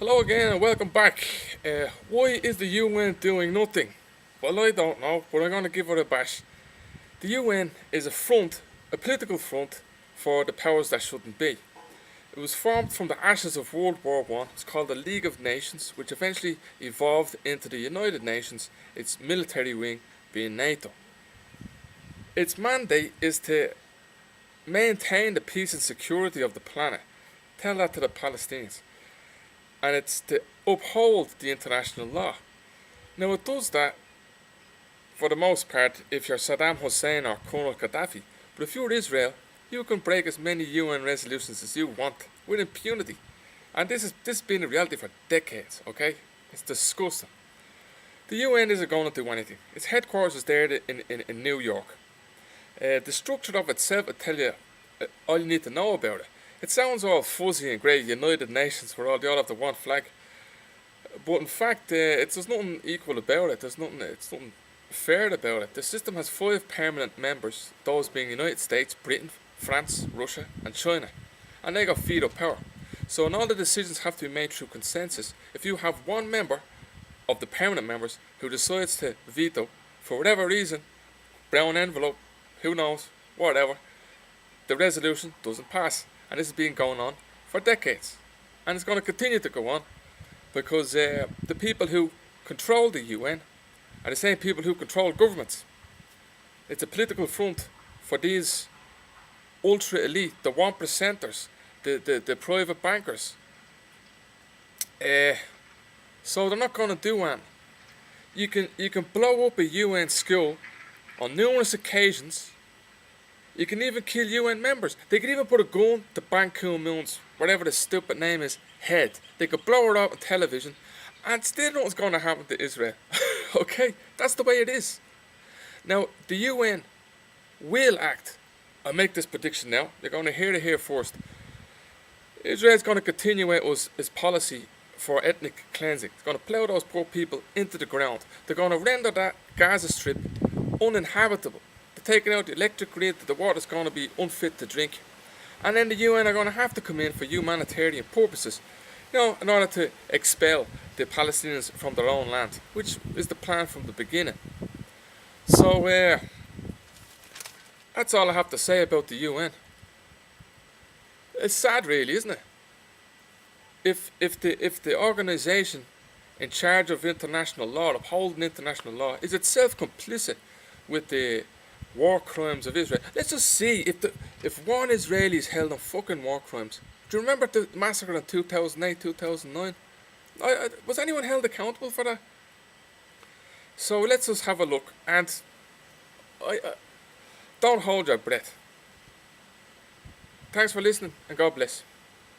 Hello again and welcome back. Why is the UN doing nothing? Well, I don't know, but I'm going to give it a bash. The UN is a political front for the powers that shouldn't be. It was formed from the ashes of World War I. It's called the League of Nations, which eventually evolved into the United Nations, its military wing being NATO. Its mandate is to maintain the peace and security of the planet. Tell that to the Palestinians. And it's to uphold the international law. Now it does that for the most part if you're Saddam Hussein or Colonel Gaddafi. But if you're Israel, you can break as many UN resolutions as you want with impunity. And this has been a reality for decades, okay? It's disgusting. The UN isn't going to do anything. Its headquarters is there in New York. The structure of itself, I tell you, all you need to know about it. It sounds all fuzzy and great, United Nations, where they all have the one flag. But in fact, there's nothing equal about it. It's nothing fair about it. The system has 5 permanent members, those being United States, Britain, France, Russia and China. And they got veto power. So all the decisions have to be made through consensus. If you have one member of the permanent members who decides to veto, for whatever reason, brown envelope, who knows, whatever, the resolution doesn't pass. And this has been going on for decades. And it's going to continue to go on because the people who control the UN are the same people who control governments. It's a political front for these ultra elite, the 1%ers, the private bankers. So they're not going to do anything. You can blow up a UN school on numerous occasions. You can even kill UN members. They could even put a gun to Ban Ki-moon's, whatever the stupid name is, head. They could blow it out on television and still nothing's going to happen to Israel. Okay? That's the way it is. Now, the UN will act. I'll make this prediction now. You're going to hear it here first. Israel's going to continue its policy for ethnic cleansing. It's going to plough those poor people into the ground. They're going to render that Gaza Strip uninhabitable. Taking out the electric grid, the water's going to be unfit to drink. And then the UN are going to have to come in for humanitarian purposes, in order to expel the Palestinians from their own land, which is the plan from the beginning. So, that's all I have to say about the UN. It's sad really, isn't it? If the organisation in charge of international law, upholding international law, is itself complicit with the war crimes of Israel. Let's just see if one Israeli is held on fucking war crimes. Do you remember the massacre in 2008, 2009? Was anyone held accountable for that? So let's just have a look and don't hold your breath. Thanks for listening and God bless.